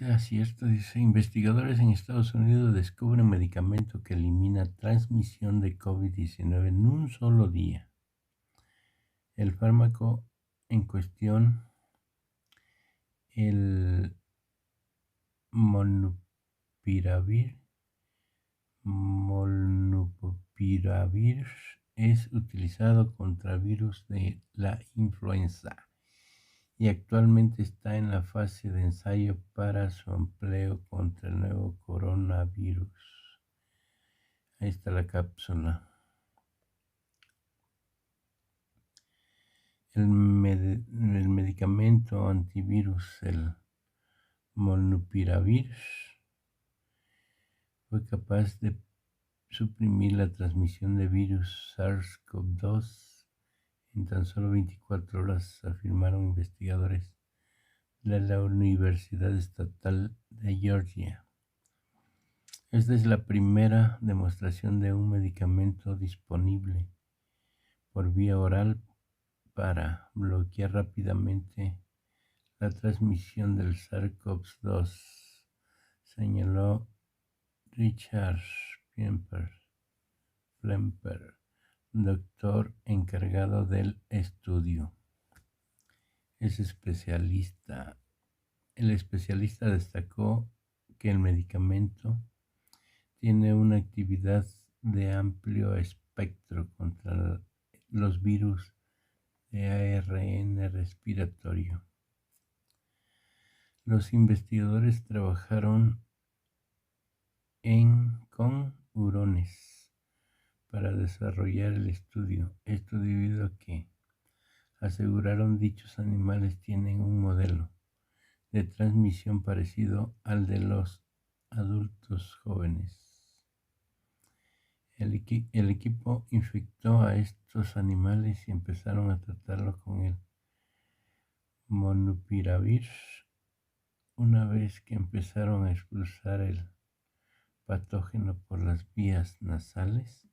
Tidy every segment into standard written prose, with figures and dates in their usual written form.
sea cierto, dice, investigadores en Estados Unidos descubren medicamento que elimina transmisión de COVID-19 en un solo día. El fármaco en cuestión, el molnupiravir, molnupiravir es utilizado contra virus de la influenza y actualmente está en la fase de ensayo para su empleo contra el nuevo coronavirus. Ahí está la cápsula. El medicamento antivirus, el molnupiravir, fue capaz de suprimir la transmisión de virus SARS-CoV-2 en tan solo 24 horas, afirmaron investigadores de la Universidad Estatal de Georgia. Esta es la primera demostración de un medicamento disponible por vía oral para bloquear rápidamente la transmisión del SARS-CoV-2, señaló Richard Plemper, doctor encargado del estudio. El especialista destacó que el medicamento tiene una actividad de amplio espectro contra los virus de ARN respiratorio. Los investigadores trabajaron con hurones para desarrollar el estudio. Esto debido a que aseguraron dichos animales tienen un modelo de transmisión parecido al de los adultos jóvenes. El equipo infectó a estos animales y empezaron a tratarlo con el molnupiravir. Una vez que empezaron a expulsar el patógeno por las vías nasales,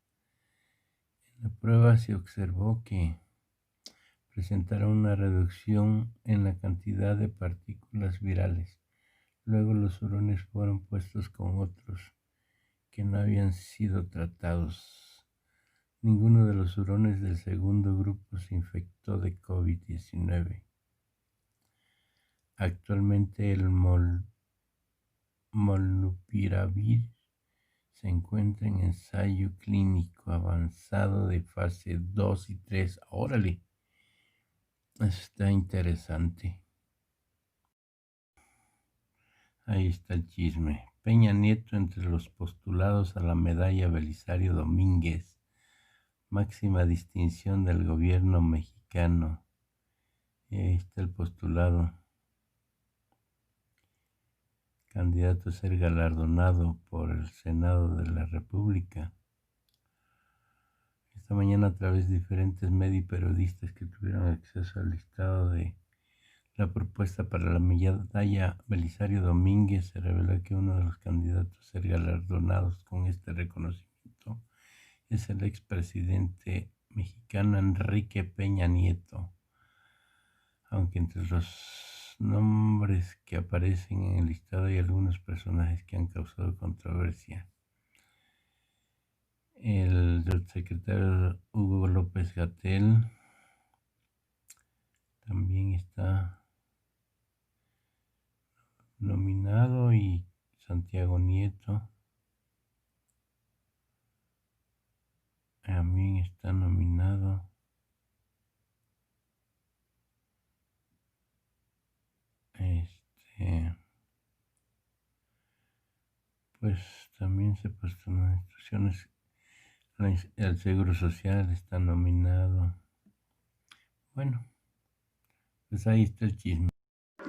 en la prueba se observó que presentaron una reducción en la cantidad de partículas virales. Luego los hurones fueron puestos con otros que no habían sido tratados. Ninguno de los hurones del segundo grupo se infectó de COVID-19. Actualmente el molnupiravir se encuentra en ensayo clínico avanzado de fase 2 y 3. ¡Órale! Está interesante. Ahí está el chisme. Peña Nieto entre los postulados a la medalla Belisario Domínguez, máxima distinción del gobierno mexicano. Y ahí está el postulado. Candidato a ser galardonado por el Senado de la República. Esta mañana, a través de diferentes medios y periodistas que tuvieron acceso al listado de la propuesta para la medalla Belisario Domínguez, se reveló que uno de los candidatos a ser galardonados con este reconocimiento es el expresidente mexicano Enrique Peña Nieto, aunque entre los nombres que aparecen en el listado hay algunos personajes que han causado controversia. El del secretario Hugo López-Gatell también está nominado, y Santiago Nieto también está nominado. Pues también se postularon instituciones. El Seguro Social está nominado. Bueno, pues ahí está el chisme.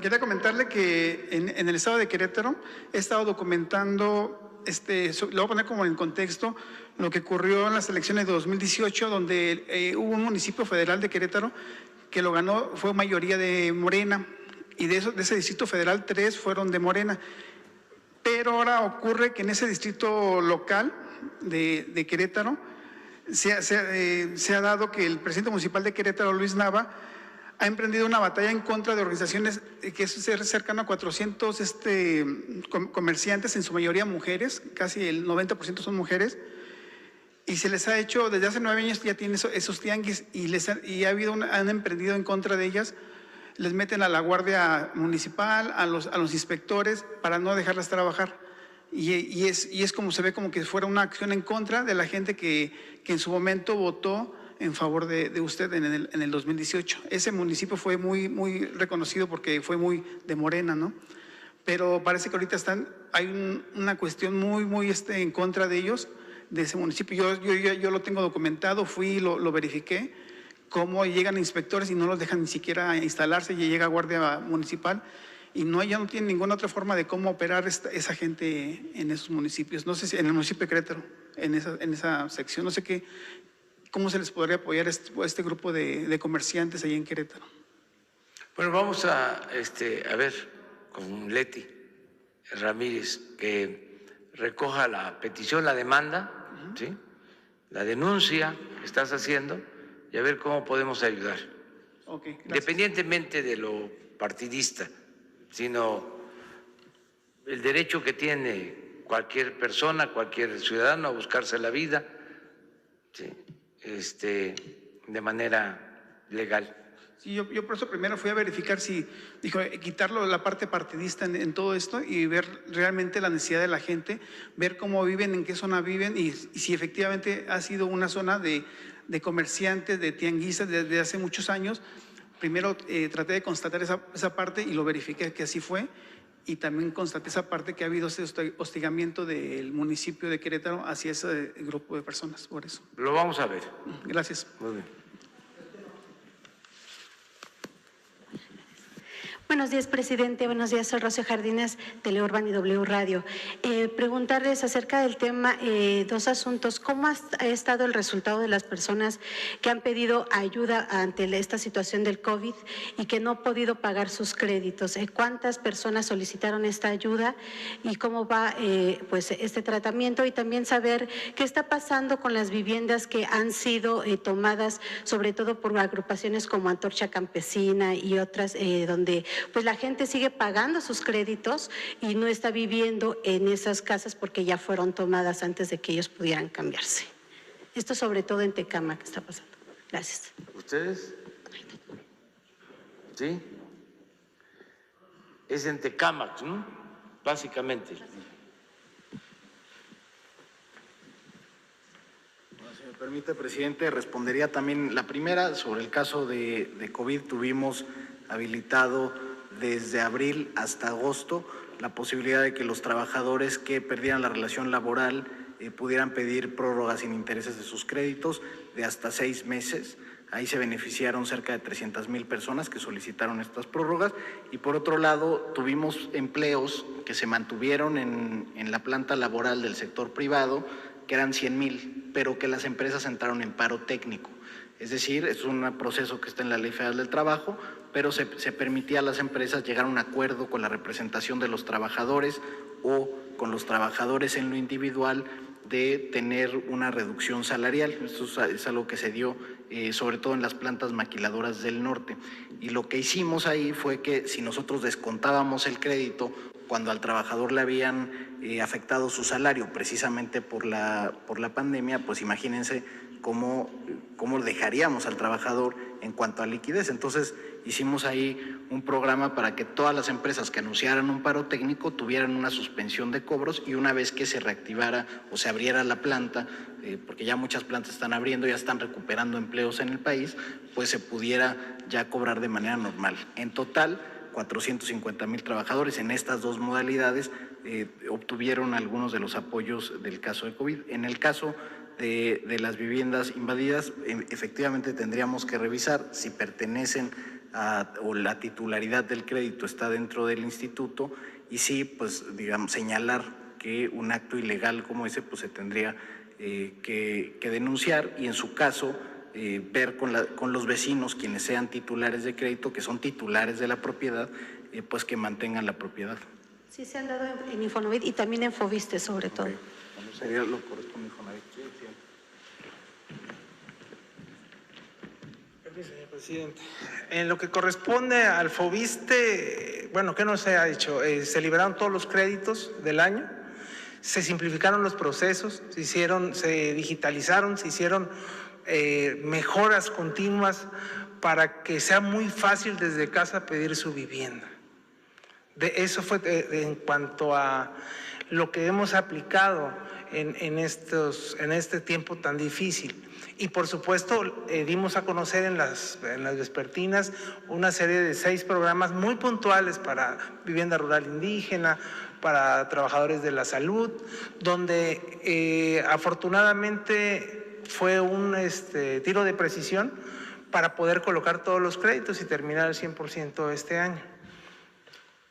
Quería comentarle que en el estado de Querétaro he estado documentando, lo voy a poner como en contexto, lo que ocurrió en las elecciones de 2018, donde hubo un municipio federal de Querétaro que lo ganó, fue mayoría de Morena, y de ese distrito federal 3 fueron de Morena. Pero ahora ocurre que en ese distrito local de Querétaro se ha dado que el presidente municipal de Querétaro, Luis Nava, ha emprendido una batalla en contra de organizaciones que es cercano a 400 comerciantes, en su mayoría mujeres, casi el 90% son mujeres, y se les ha hecho, desde hace 9 años ya tienen esos tianguis, y ha habido han emprendido en contra de ellas. Les meten a la guardia municipal, a los inspectores, para no dejarlas trabajar. Y es como se ve como que fuera una acción en contra de la gente que en su momento votó en favor de usted en el 2018. Ese municipio fue muy reconocido porque fue muy de Morena, ¿no? Pero parece que ahorita hay una cuestión muy en contra de ellos, de ese municipio. Yo lo tengo documentado, fui y lo verifiqué, cómo llegan inspectores y no los dejan ni siquiera instalarse, y llega guardia municipal, y ya no tienen ninguna otra forma de cómo operar esa gente en esos municipios. No sé si en el municipio de Querétaro, en esa sección, no sé cómo se les podría apoyar a este grupo de comerciantes ahí en Querétaro. Bueno, vamos a ver con Leti Ramírez que recoja la petición, la demanda, ¿sí? La denuncia que estás haciendo, y a ver cómo podemos ayudar. Okay, independientemente de lo partidista, sino el derecho que tiene cualquier persona, cualquier ciudadano a buscarse la vida, ¿sí? De manera legal. Sí, yo por eso primero fui a verificar quitarlo la parte partidista en todo esto, y ver realmente la necesidad de la gente, ver cómo viven, en qué zona viven, y si efectivamente ha sido una zona de comerciantes, de tianguistas desde hace muchos años. Primero traté de constatar esa parte y lo verifiqué que así fue, y también constaté esa parte que ha habido ese hostigamiento del municipio de Querétaro hacia ese grupo de personas, por eso. Lo vamos a ver. Gracias. Muy bien. Buenos días, presidente. Buenos días, soy Rocío Jardines, Teleurban y W Radio. Preguntarles acerca del tema, dos asuntos. ¿Cómo ha estado el resultado de las personas que han pedido ayuda ante esta situación del COVID y que no han podido pagar sus créditos? ¿Cuántas personas solicitaron esta ayuda y cómo va pues este tratamiento? Y también saber qué está pasando con las viviendas que han sido tomadas, sobre todo por agrupaciones como Antorcha Campesina y otras, donde pues la gente sigue pagando sus créditos y no está viviendo en esas casas porque ya fueron tomadas antes de que ellos pudieran cambiarse. Esto sobre todo en Tecámac está pasando. Gracias. ¿Ustedes? ¿Sí? Es en Tecámac, ¿no? Básicamente. Bueno, si me permite, presidente, respondería también la primera. Sobre el caso de COVID, tuvimos habilitado desde abril hasta agosto la posibilidad de que los trabajadores que perdieran la relación laboral pudieran pedir prórrogas sin intereses de sus créditos de hasta 6 meses. Ahí se beneficiaron cerca de 300,000 personas que solicitaron estas prórrogas. Y por otro lado, tuvimos empleos que se mantuvieron en la planta laboral del sector privado, que eran 100,000, pero que las empresas entraron en paro técnico. Es decir, es un proceso que está en la Ley Federal del Trabajo, pero se permitía a las empresas llegar a un acuerdo con la representación de los trabajadores o con los trabajadores en lo individual de tener una reducción salarial. Esto es algo que se dio sobre todo en las plantas maquiladoras del norte. Y lo que hicimos ahí fue que si nosotros descontábamos el crédito cuando al trabajador le habían afectado su salario precisamente por la pandemia, pues imagínense cómo dejaríamos al trabajador en cuanto a liquidez. Entonces hicimos ahí un programa para que todas las empresas que anunciaran un paro técnico tuvieran una suspensión de cobros, y una vez que se reactivara o se abriera la planta, porque ya muchas plantas están abriendo, ya están recuperando empleos en el país, pues se pudiera ya cobrar de manera normal. En total, 450,000 trabajadores en estas dos modalidades obtuvieron algunos de los apoyos del caso de COVID. En el caso de las viviendas invadidas, efectivamente tendríamos que revisar si pertenecen o la titularidad del crédito está dentro del instituto, y sí, pues digamos, señalar que un acto ilegal como ese pues se tendría que denunciar, y en su caso ver con los vecinos, quienes sean titulares de crédito, que son titulares de la propiedad, pues que mantengan la propiedad. Sí, se han dado en Infonavit y también en Foviste sobre todo. Bueno, sería lo correcto en Infonavit. Sí, Señor presidente. En lo que corresponde al FOBISTE, bueno, ¿qué no se ha hecho? Se liberaron todos los créditos del año, se simplificaron los procesos, se digitalizaron, se hicieron mejoras continuas para que sea muy fácil desde casa pedir su vivienda. Eso fue en cuanto a lo que hemos aplicado en este tiempo tan difícil. Y por supuesto dimos a conocer en las vespertinas una serie de 6 programas muy puntuales para vivienda rural indígena, para trabajadores de la salud, donde afortunadamente fue un tiro de precisión para poder colocar todos los créditos y terminar el 100% este año.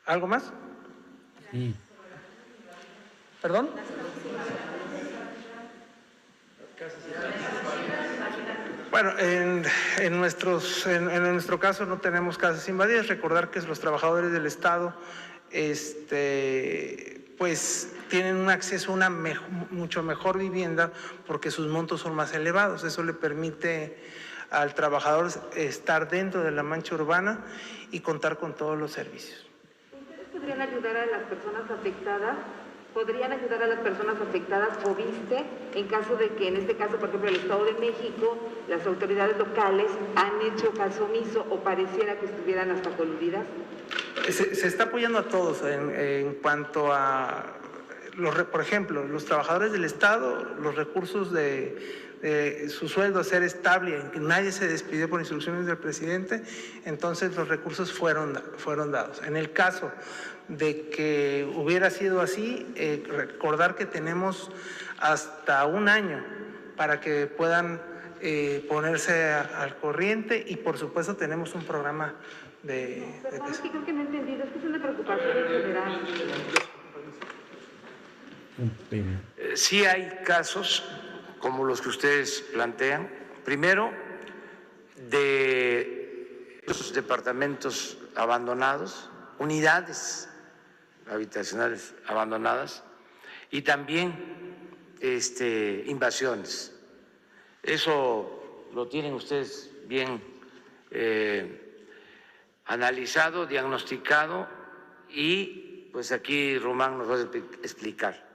¿Algo más? Sí. ¿Perdón? Bueno, en nuestro caso no tenemos casas invadidas. Recordar que los trabajadores del Estado pues tienen un acceso a una mucho mejor vivienda porque sus montos son más elevados. Eso le permite al trabajador estar dentro de la mancha urbana y contar con todos los servicios. ¿Ustedes podrían ayudar a las personas afectadas? ¿Podrían ayudar a las personas afectadas FOBISTE en caso de que, en este caso, por ejemplo, el Estado de México, las autoridades locales han hecho caso omiso o pareciera que estuvieran hasta coludidas? Se está apoyando a todos en cuanto a, por ejemplo, los trabajadores del Estado, los recursos de su sueldo a ser estable, en que nadie se despidió por instrucciones del presidente, entonces los recursos fueron dados. En el caso de que hubiera sido así, recordar que tenemos hasta un año para que puedan ponerse al corriente y por supuesto tenemos un programa Perdón, es que creo que no he entendido, es que es una preocupación en general. Sí hay casos como los que ustedes plantean. Primero, de los departamentos abandonados, unidades habitacionales abandonadas y también invasiones. Eso lo tienen ustedes bien analizado, diagnosticado y pues aquí Román nos va a explicar.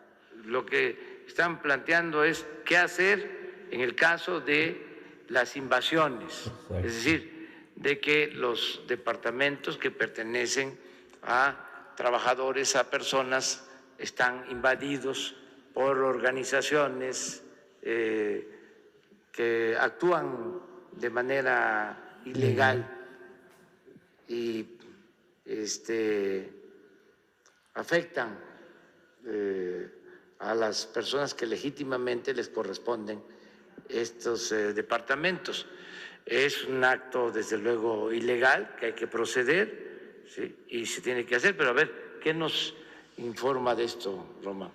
Lo que están planteando es qué hacer en el caso de las invasiones, es decir, de que los departamentos que pertenecen a trabajadores, a personas, están invadidos por organizaciones que actúan de manera ilegal y afectan a las personas que legítimamente les corresponden estos departamentos. Es un acto, desde luego, ilegal, que hay que proceder, ¿sí? Y se tiene que hacer, pero a ver, ¿qué nos informa de esto, Román?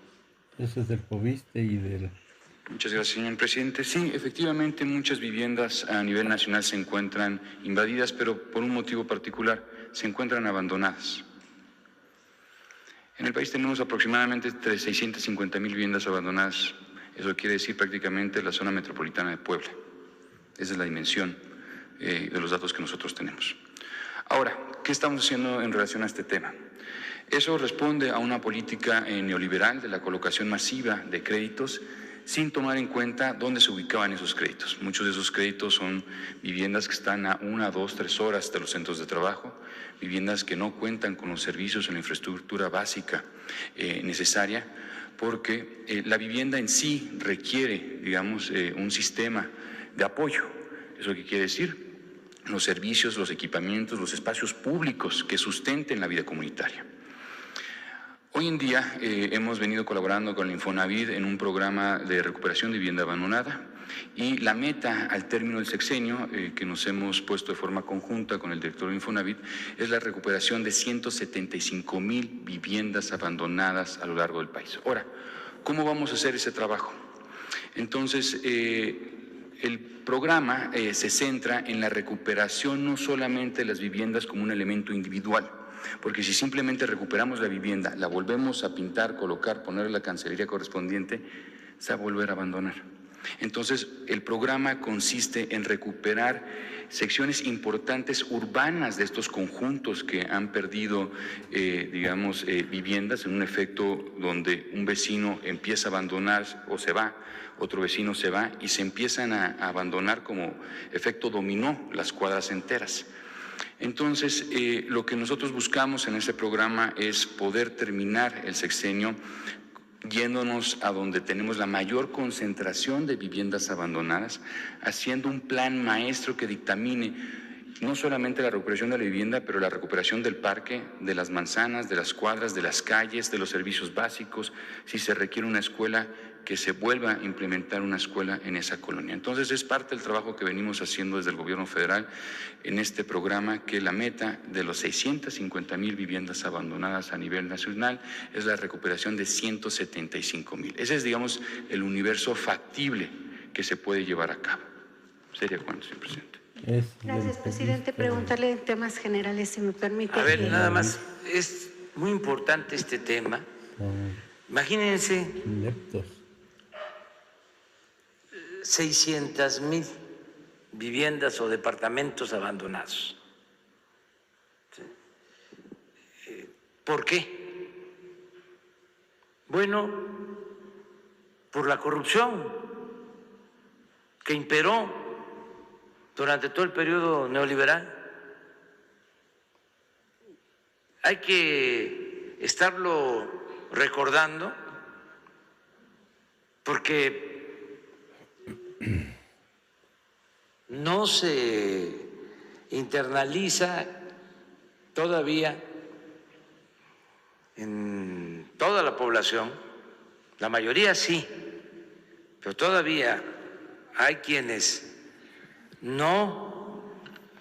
Eso es del FOBISTE y del... Muchas gracias, señor presidente. Sí, efectivamente, muchas viviendas a nivel nacional se encuentran invadidas, pero por un motivo particular, se encuentran abandonadas. En el país tenemos aproximadamente 650,000 viviendas abandonadas. Eso quiere decir prácticamente la zona metropolitana de Puebla. Esa es la dimensión de los datos que nosotros tenemos. Ahora, ¿qué estamos haciendo en relación a este tema? Eso responde a una política neoliberal de la colocación masiva de créditos sin tomar en cuenta dónde se ubicaban esos créditos. Muchos de esos créditos son viviendas que están a 1, 2, 3 horas de los centros de trabajo, viviendas que no cuentan con los servicios o la infraestructura básica necesaria, porque la vivienda en sí requiere, digamos, un sistema de apoyo. ¿Eso qué quiere decir? Los servicios, los equipamientos, los espacios públicos que sustenten la vida comunitaria. Hoy en día hemos venido colaborando con el Infonavit en un programa de recuperación de vivienda abandonada y la meta al término del sexenio que nos hemos puesto de forma conjunta con el director de Infonavit es la recuperación de 175,000 viviendas abandonadas a lo largo del país. Ahora, ¿cómo vamos a hacer ese trabajo? Entonces, el programa se centra en la recuperación no solamente de las viviendas como un elemento individual, porque si simplemente recuperamos la vivienda, la volvemos a pintar, colocar, ponerle la cancelería correspondiente, se va a volver a abandonar. Entonces, el programa consiste en recuperar secciones importantes urbanas de estos conjuntos que han perdido, viviendas, en un efecto donde un vecino empieza a abandonar o se va, otro vecino se va y se empiezan a abandonar como efecto dominó las cuadras enteras. Entonces, lo que nosotros buscamos en este programa es poder terminar el sexenio yéndonos a donde tenemos la mayor concentración de viviendas abandonadas, haciendo un plan maestro que dictamine no solamente la recuperación de la vivienda, pero la recuperación del parque, de las manzanas, de las cuadras, de las calles, de los servicios básicos, si se requiere una escuela, que se vuelva a implementar una escuela en esa colonia. Entonces, es parte del trabajo que venimos haciendo desde el gobierno federal en este programa, que la meta de los 650,000 viviendas abandonadas a nivel nacional es la recuperación de 175,000. Ese es, digamos, el universo factible que se puede llevar a cabo. ¿Sería cuánto, señor presidente? Gracias, presidente. Preguntarle en temas generales, si me permite. A ver, nada más, es muy importante este tema. Imagínense 600,000 viviendas o departamentos abandonados. ¿Por qué? Bueno, por la corrupción que imperó durante todo el periodo neoliberal. Hay que estarlo recordando porque no se internaliza todavía en toda la población, la mayoría sí, pero todavía hay quienes no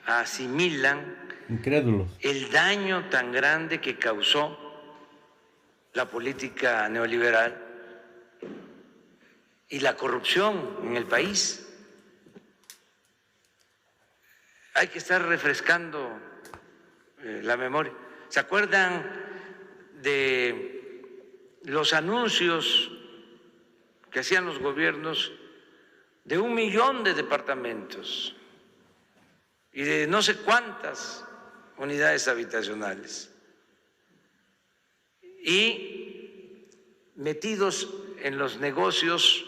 asimilan incrédulos el daño tan grande que causó la política neoliberal y la corrupción en el país. Hay que estar refrescando la memoria. ¿Se acuerdan de los anuncios que hacían los gobiernos de 1 millón de departamentos y de no sé cuántas unidades habitacionales, y metidos en los negocios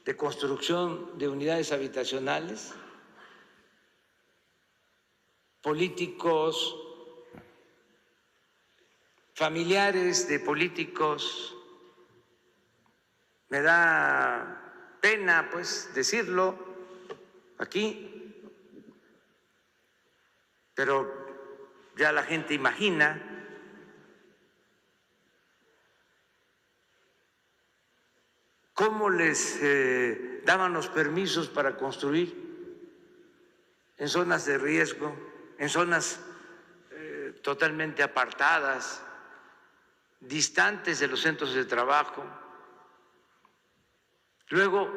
de construcción de unidades habitacionales, políticos, familiares de políticos? Me da pena, pues, decirlo aquí, pero ya la gente imagina cómo les daban los permisos para construir en zonas de riesgo, en zonas totalmente apartadas, distantes de los centros de trabajo. Luego,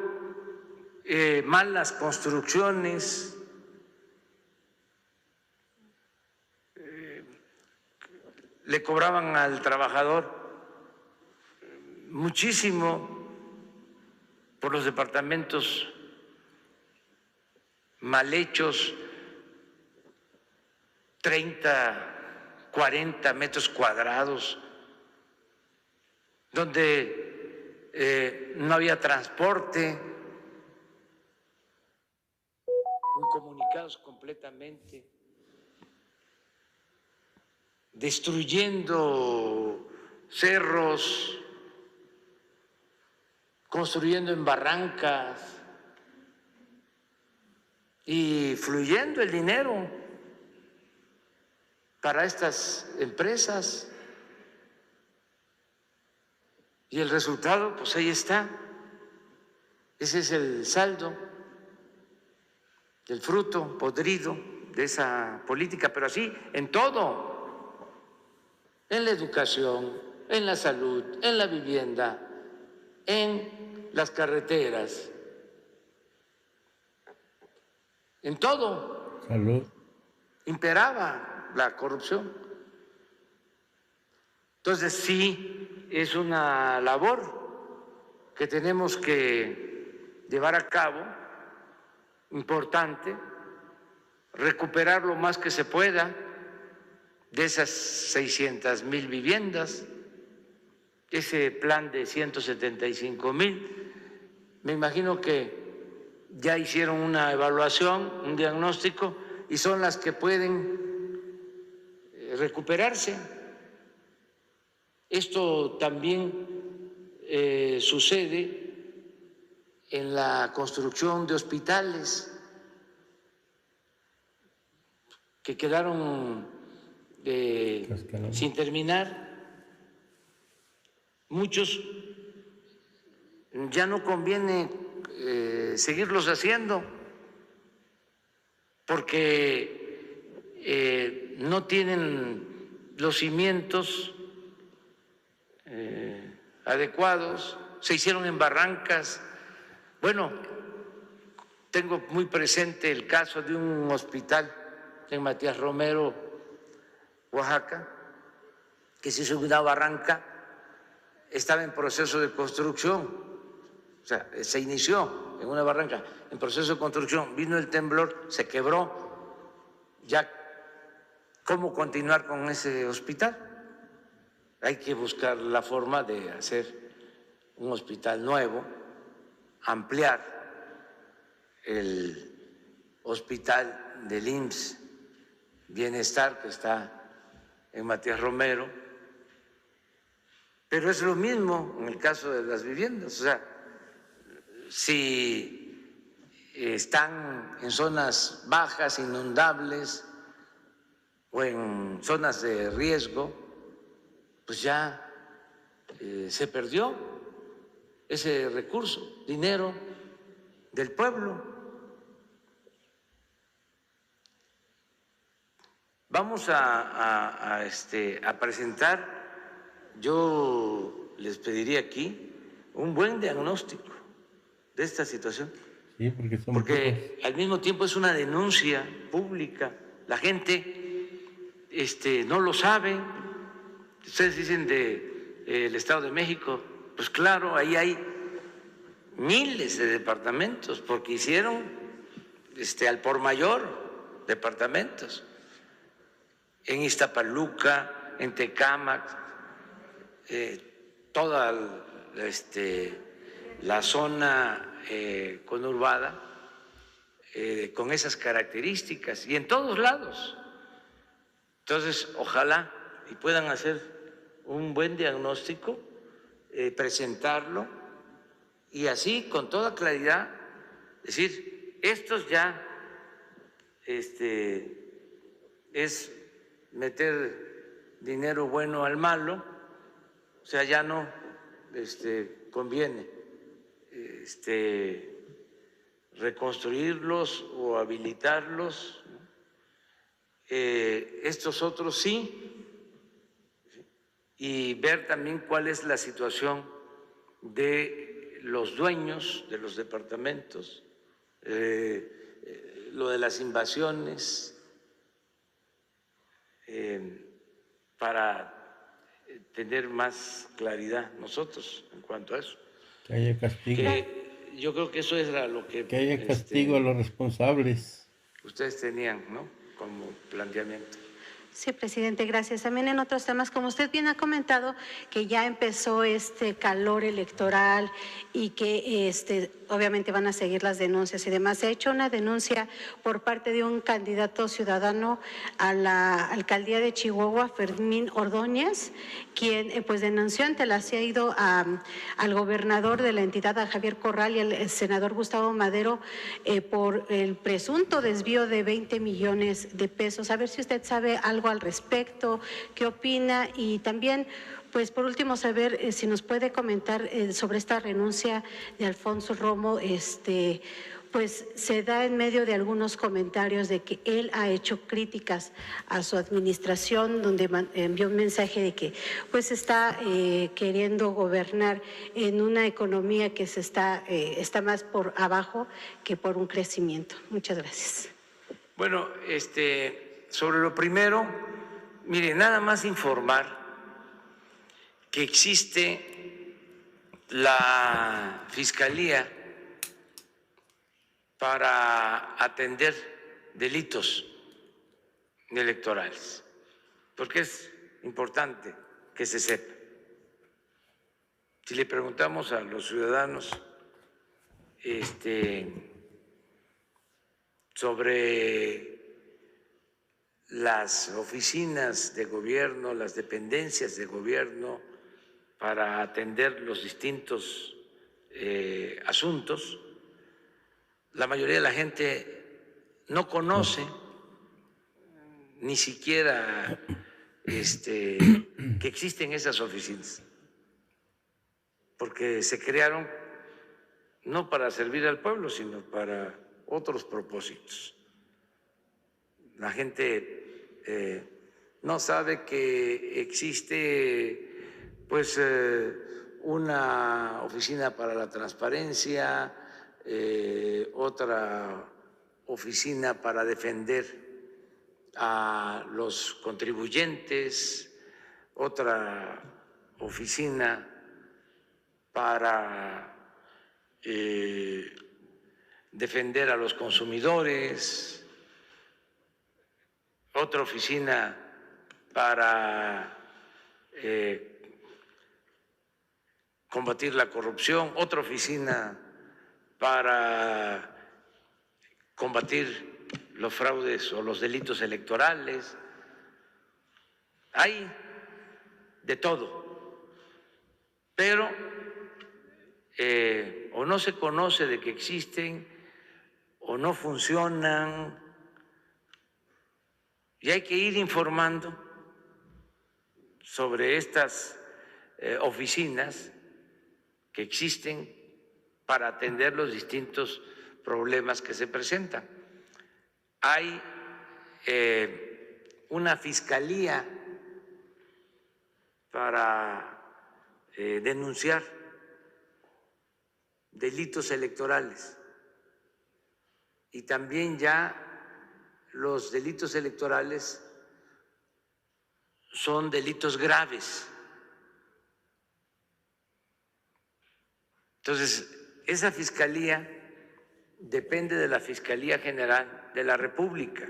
malas construcciones, le cobraban al trabajador muchísimo por los departamentos mal hechos, 30, 40 metros cuadrados, donde no había transporte, incomunicados completamente, destruyendo cerros, construyendo en barrancas y fluyendo el dinero para estas empresas. Y el resultado, pues ahí está. Ese es el saldo, el fruto podrido de esa política, pero así en todo, en la educación, en la salud, en la vivienda, en las carreteras, en todo. Salud. Imperaba la corrupción. Entonces sí, es una labor que tenemos que llevar a cabo, importante, recuperar lo más que se pueda de esas 600,000 viviendas, ese plan de 175,000. Me imagino que ya hicieron una evaluación, un diagnóstico, y son las que pueden recuperarse. Esto también sucede en la construcción de hospitales que quedaron sin terminar. Muchos ya no conviene seguirlos haciendo porque no tienen los cimientos adecuados, se hicieron en barrancas. Bueno, tengo muy presente el caso de un hospital en Matías Romero, Oaxaca, que se hizo en una barranca, estaba en proceso de construcción, o sea, se inició en una barranca, en proceso de construcción, vino el temblor, se quebró, ya, ¿cómo continuar con ese hospital? Hay que buscar la forma de hacer un hospital nuevo, ampliar el hospital del IMSS Bienestar que está en Matías Romero, pero es lo mismo en el caso de las viviendas. O sea, si están en zonas bajas, inundables o en zonas de riesgo, pues ya se perdió ese recurso, dinero del pueblo. Vamos a presentar, yo les pediría aquí un buen diagnóstico de esta situación, Sí, porque al mismo tiempo es una denuncia pública. La gente no lo sabe. Ustedes dicen del Estado de México, pues claro, ahí hay miles de departamentos, porque hicieron al por mayor departamentos. En Iztapaluca, en Tecámac, toda la zona conurbada con esas características, y en todos lados. Entonces, ojalá y puedan hacer un buen diagnóstico, presentarlo, y así, con toda claridad, decir, estos ya es meter dinero bueno al malo, o sea, ya no conviene reconstruirlos o habilitarlos, ¿no? Estos otros sí, y ver también cuál es la situación de los dueños de los departamentos, lo de las invasiones, para tener más claridad nosotros en cuanto a eso. Que haya castigo. Yo creo que eso era lo que haya castigo a los responsables. Ustedes tenían, ¿no?, como planteamiento. Sí, presidente, gracias. También en otros temas, como usted bien ha comentado, que ya empezó este calor electoral y que obviamente van a seguir las denuncias y demás. Se ha hecho una denuncia por parte de un candidato ciudadano a la alcaldía de Chihuahua, Fermín Ordóñez, quien pues denunció ante la CIAIDO al gobernador de la entidad, a Javier Corral, y al senador Gustavo Madero por el presunto desvío de 20 millones de pesos. A ver si usted sabe algo al respecto, qué opina, y también, pues por último, saber si nos puede comentar sobre esta renuncia de Alfonso Romo. Pues se da en medio de algunos comentarios de que él ha hecho críticas a su administración, donde envió un mensaje de que pues está queriendo gobernar en una economía que está más por abajo que por un crecimiento. Muchas gracias. Bueno, sobre lo primero, mire, nada más informar que existe la Fiscalía para atender delitos electorales, porque es importante que se sepa. Si le preguntamos a los ciudadanos sobre las oficinas de gobierno, las dependencias de gobierno para atender los distintos asuntos, la mayoría de la gente no conoce ni siquiera que existen esas oficinas, porque se crearon no para servir al pueblo, sino para otros propósitos. La gente no sabe que existe pues una oficina para la transparencia, otra oficina para defender a los contribuyentes, otra oficina para defender a los consumidores, otra oficina para combatir la corrupción, otra oficina para combatir los fraudes o los delitos electorales. Hay de todo, pero o no se conoce de que existen o no funcionan, y hay que ir informando sobre estas oficinas que existen para atender los distintos problemas que se presentan. Hay una fiscalía para denunciar delitos electorales, y también ya los delitos electorales son delitos graves. Entonces, esa fiscalía depende de la Fiscalía General de la República.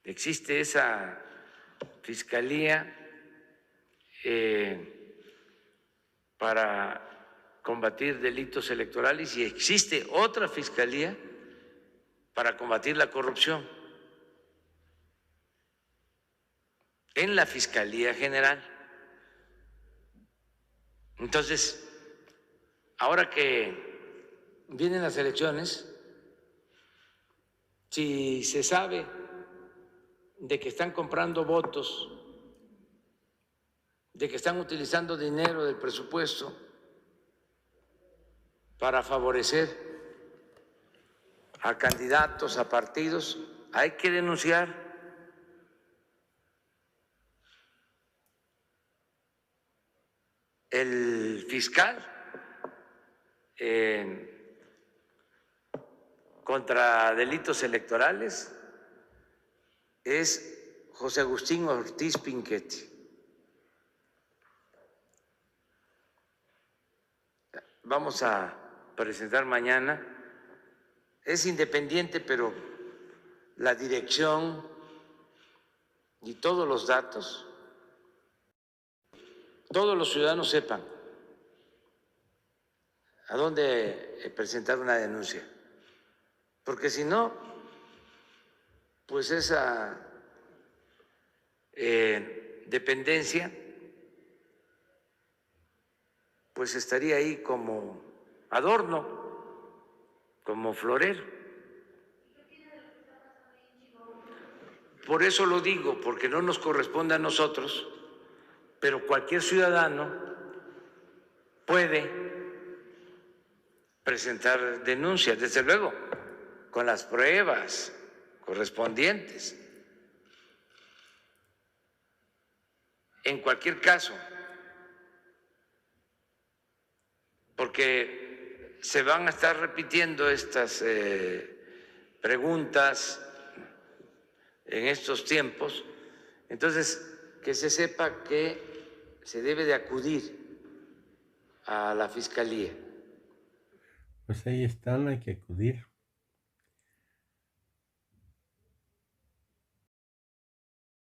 Existe esa fiscalía para combatir delitos electorales y existe otra fiscalía para combatir la corrupción en la Fiscalía General. Entonces, ahora que vienen las elecciones, si se sabe de que están comprando votos, de que están utilizando dinero del presupuesto para favorecer a candidatos, a partidos, hay que denunciar. El fiscal contra delitos electorales es José Agustín Ortiz Pinchetti. Vamos a presentar mañana, es independiente, pero la dirección y todos los datos, todos los ciudadanos sepan a dónde presentar una denuncia, porque si no, pues esa dependencia pues estaría ahí como adorno, como florero. Por eso lo digo, porque no nos corresponde a nosotros, pero cualquier ciudadano puede presentar denuncias, desde luego, con las pruebas correspondientes. En cualquier caso, porque se van a estar repitiendo estas preguntas en estos tiempos, entonces que se sepa que se debe de acudir a la Fiscalía. Pues ahí están, hay que acudir.